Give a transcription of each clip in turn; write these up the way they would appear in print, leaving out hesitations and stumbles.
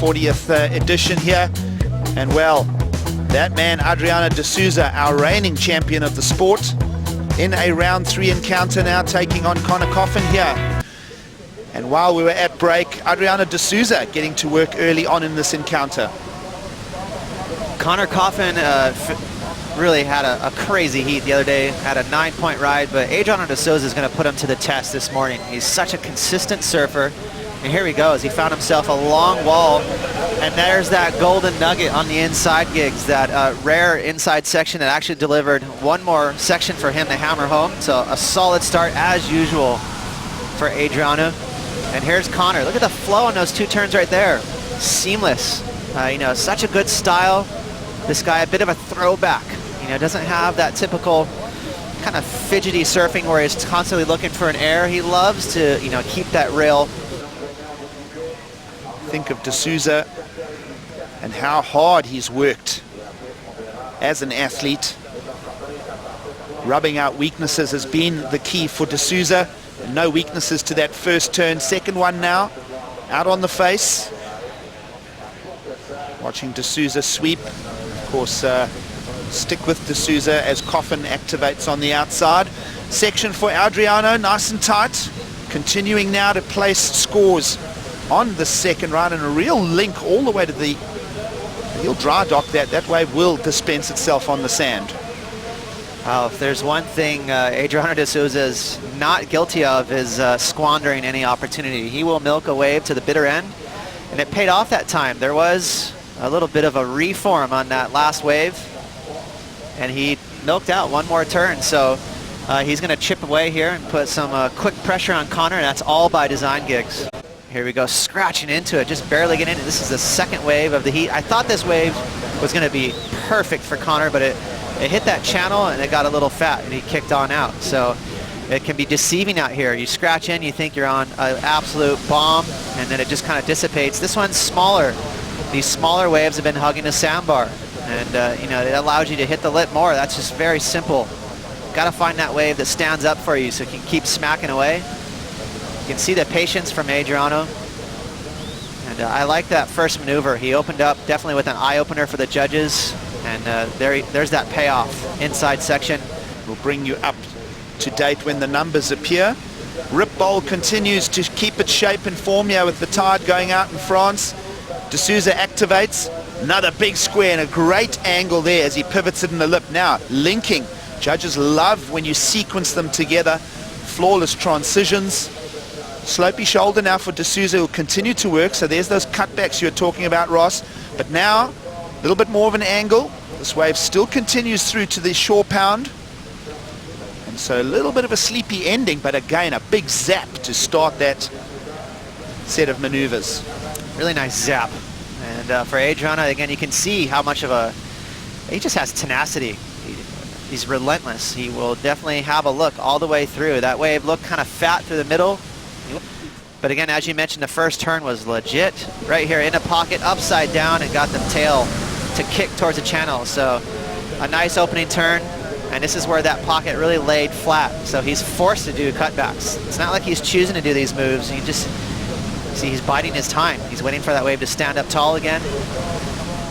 40th edition here. And well, that man, Adriano de Souza, our reigning champion of the sport, in a round 3 encounter now, taking on Coffin here. And while we were at break, Adriano de Souza getting to work early on in this encounter. Coffin really had a crazy heat the other day, had a 9-point ride, but Adriano de Souza is going to put him to the test this morning. He's such a consistent surfer, and here he goes. He found himself a long wall, and there's that golden nugget on the inside gigs, that rare inside section that actually delivered one more section for him to hammer home. So a solid start as usual for Adriano. And here's Connor. Look at the flow on those 2 turns right there. Seamless. You know, such a good style. This guy, a bit of a throwback. You know, doesn't have that typical kind of fidgety surfing where he's constantly looking for an air. He loves to, you know, keep that rail. Think of de Souza and how hard he's worked as an athlete. Rubbing out weaknesses has been the key for de Souza. No weaknesses to that first turn. Second one now, out on the face. Watching de Souza sweep. Of course, stick with de Souza as Coffin activates on the outside. Section for Adriano, nice and tight. Continuing now to place scores on the second run, and a real link all the way to the... He'll dry dock that. That wave will dispense itself on the sand. Well, if there's one thing Adriano de Souza is not guilty of, is squandering any opportunity. He will milk a wave to the bitter end, and it paid off that time. There was a little bit of a reform on that last wave, and he milked out one more turn. So he's going to chip away here and put some quick pressure on Connor, and that's all by design gigs. Here we go, scratching into it, just barely getting in. This is the second wave of the heat. I thought this wave was going to be perfect for Connor, but it hit that channel and it got a little fat and he kicked on out. So it can be deceiving out here. You scratch in, you think you're on an absolute bomb, and then it just kind of dissipates. This one's smaller. These smaller waves have been hugging the sandbar, and you know, it allows you to hit the lip more. That's just very simple. Got to find that wave that stands up for you so you can keep smacking away. You can see the patience from Adriano. And I like that first maneuver. He opened up definitely with an eye-opener for the judges. And there's that payoff inside section. We'll bring you up to date when the numbers appear. Rip Bowl continues to keep its shape and form here with the tide going out in France. De Souza activates. Another big square and a great angle there as he pivots it in the lip. Now, linking. Judges love when you sequence them together. Flawless transitions. Slopey shoulder now for de Souza, will continue to work. So there's those cutbacks you were talking about, Ross. But now, a little bit more of an angle. This wave still continues through to the shore pound. And so a little bit of a sleepy ending, but again, a big zap to start that set of maneuvers. Really nice zap. And for Adriano, again, you can see how much of a... He just has tenacity. He's relentless. He will definitely have a look all the way through. That wave looked kind of fat through the middle. But again, as you mentioned, the first turn was legit. Right here in a pocket, upside down, and got the tail to kick towards the channel. So a nice opening turn, and this is where that pocket really laid flat. So he's forced to do cutbacks. It's not like he's choosing to do these moves. You just see he's biding his time. He's waiting for that wave to stand up tall again,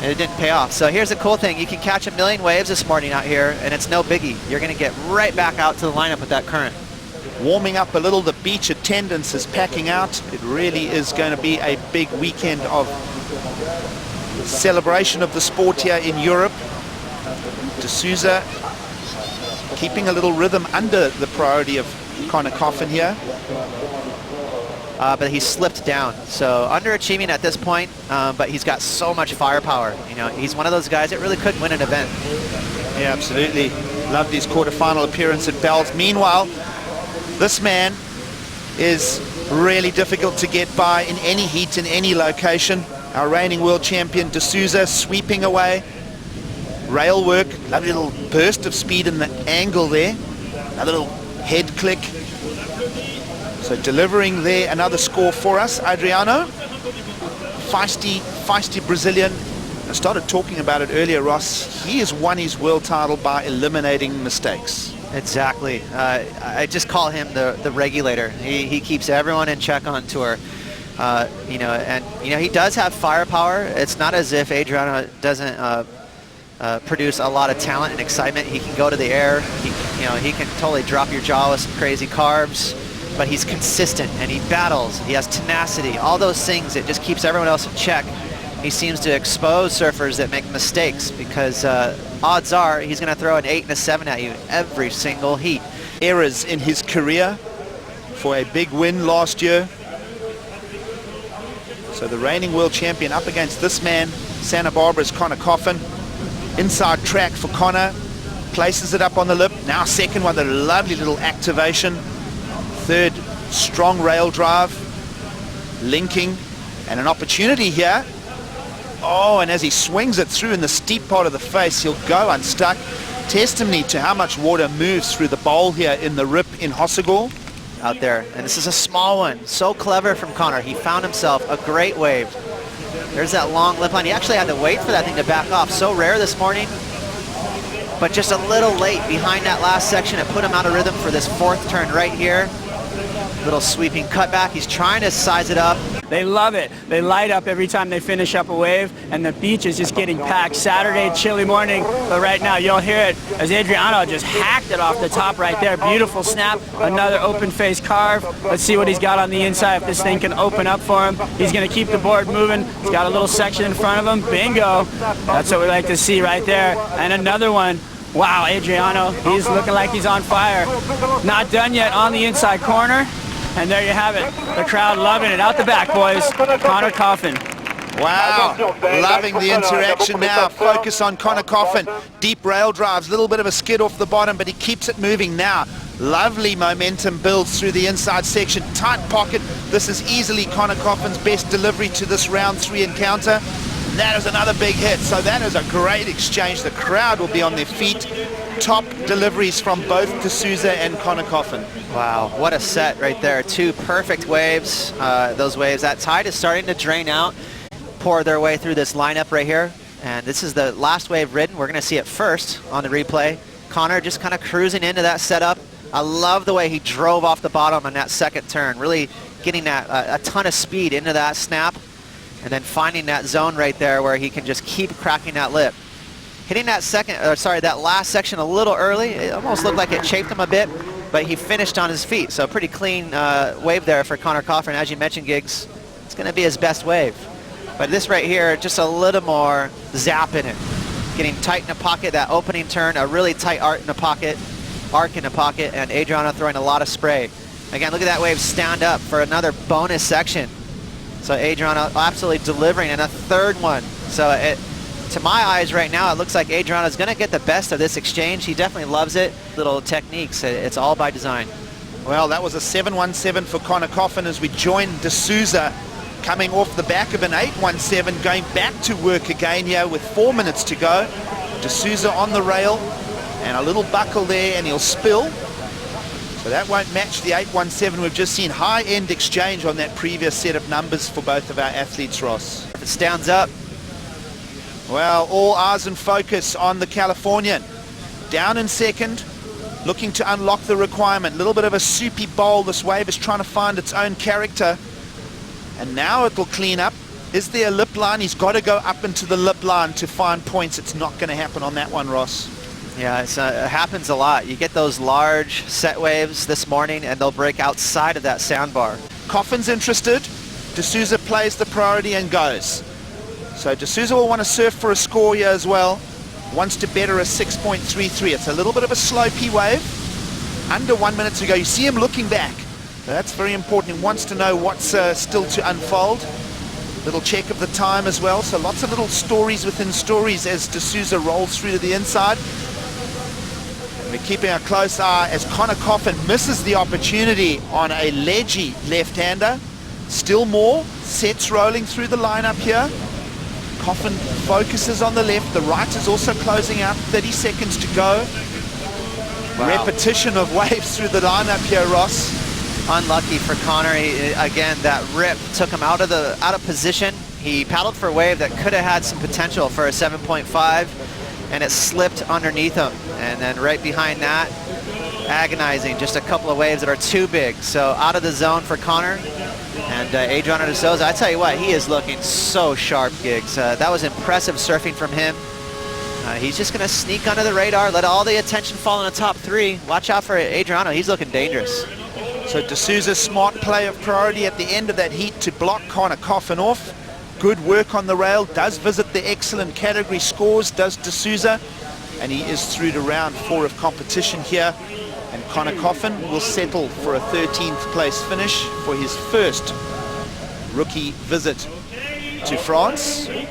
and it didn't pay off. So here's the cool thing. You can catch a million waves this morning out here, and it's no biggie. You're going to get right back out to the lineup with that current. Warming up a little, the beach attendance is packing out. It really is going to be a big weekend of celebration of the sport here in Europe. De Souza keeping a little rhythm under the priority of Coffin here. But he slipped down, so underachieving at this point, but he's got so much firepower. You know, he's one of those guys that really could win an event. Yeah, absolutely. Loved his quarterfinal appearance at Bells. Meanwhile, this man is really difficult to get by in any heat, in any location. Our reigning world champion, de Souza, sweeping away. Rail work, lovely little burst of speed in the angle there. Another little head click. So delivering there, another score for us. Adriano, feisty Brazilian. I started talking about it earlier, Ross. He has won his world title by eliminating mistakes. Exactly. I just call him the regulator. He keeps everyone in check on tour. You know, and you know he does have firepower. It's not as if Adriano doesn't produce a lot of talent and excitement. He can go to the air. He can totally drop your jaw with some crazy carves. But he's consistent and he battles. He has tenacity. All those things, it just keeps everyone else in check. He seems to expose surfers that make mistakes because odds are he's going to throw an 8 and a 7 at you every single heat. Errors in his career for a big win last year. So the reigning world champion up against this man, Santa Barbara's Connor Coffin. Inside track for Connor, places it up on the lip. Now second one, the lovely little activation. Third, strong rail drive, linking, and an opportunity here. Oh, and as he swings it through in the steep part of the face, he'll go unstuck. Testimony to how much water moves through the bowl here in the rip in Hossegor. Out there, and this is a small one. So clever from Connor. He found himself a great wave. There's that long lip line. He actually had to wait for that thing to back off. So rare this morning, but just a little late behind that last section. It put him out of rhythm for this fourth turn right here. Little sweeping cutback. He's trying to size it up. They love it. They light up every time they finish up a wave, and the beach is just getting packed. Saturday, chilly morning, but right now you'll hear it as Adriano just hacked it off the top right there. Beautiful snap, another open face carve. Let's see what he's got on the inside. If this thing can open up for him, he's going to keep the board moving. He's got a little section in front of him. Bingo. That's what we like to see right there. And another one. Wow, Adriano, he's looking like he's on fire. Not done yet on the inside corner. And there you have it. The crowd loving it. Out the back, boys. Connor Coffin. Wow, loving the interaction now. Focus on Connor Coffin. Deep rail drives, little bit of a skid off the bottom, but he keeps it moving now. Lovely momentum builds through the inside section. Tight pocket. This is easily Connor Coffin's best delivery to this round 3 encounter. And that is another big hit. So that is a great exchange. The crowd will be on their feet. Top deliveries from both de Souza and Connor Coffin. Wow, what a set right there. 2 perfect waves. Those waves, that tide is starting to drain out, pour their way through this lineup right here. And this is the last wave ridden. We're going to see it first on the replay. Connor just kind of cruising into that setup. I love the way he drove off the bottom on that second turn, really getting that a ton of speed into that snap, and then finding that zone right there where he can just keep cracking that lip. Hitting that that last section a little early, it almost looked like it chafed him a bit, but he finished on his feet. So pretty clean wave there for Connor Coffin. As you mentioned, Giggs, it's going to be his best wave. But this right here, just a little more zap in it. Getting tight in the pocket, that opening turn, a really tight arc in the pocket, and Adriano throwing a lot of spray. Again, look at that wave stand up for another bonus section. So Adriano absolutely delivering, and a third one. So to my eyes right now, it looks like Adriano is going to get the best of this exchange. He definitely loves it. Little techniques, it's all by design. Well, that was a 7-1-7 for Connor Coffin as we join de Souza coming off the back of an 8-1-7, going back to work again here with 4 minutes to go. De Souza on the rail, and a little buckle there, and he'll spill. So that won't match the 8-1-7. We've just seen high-end exchange on that previous set of numbers for both of our athletes, Ross. If it stands up. Well, all eyes and focus on the Californian. Down in second, looking to unlock the requirement. Little bit of a soupy bowl. This wave is trying to find its own character. And now it will clean up. Is there a lip line? He's got to go up into the lip line to find points. It's not going to happen on that one, Ross. Yeah, it happens a lot. You get those large set waves this morning, and they'll break outside of that sandbar. Coffin's interested. De Souza plays the priority and goes. So de Souza will want to surf for a score here as well. Wants to better a 6.33. It's a little bit of a slopey wave. Under 1 minute to go. You see him looking back. That's very important. He wants to know what's still to unfold. Little check of the time as well. So lots of little stories within stories as de Souza rolls through to the inside. And we're keeping a close eye as Connor Coffin misses the opportunity on a ledgy left-hander. Still more sets rolling through the lineup here. Coffin focuses on the left. The right is also closing out. 30 seconds to go. Wow. Repetition of waves through the lineup here, Ross. Unlucky for Connor. Again, that rip took him out of position. He paddled for a wave that could have had some potential for a 7.5, and it slipped underneath him. And then right behind that, agonizing, just a couple of waves that are too big. So out of the zone for Connor, And Adriano de Souza, I tell you what, he is looking so sharp, Gigs. That was impressive surfing from him. He's just going to sneak under the radar, let all the attention fall on the top three. Watch out for Adriano. He's looking dangerous. So de Souza's smart play of priority at the end of that heat to block Connor Coffin off. Good work on the rail. Does visit the excellent category scores, does de Souza. And he is through to round 4 of competition here. And Connor Coffin will settle for a 13th place finish for his first rookie visit to France.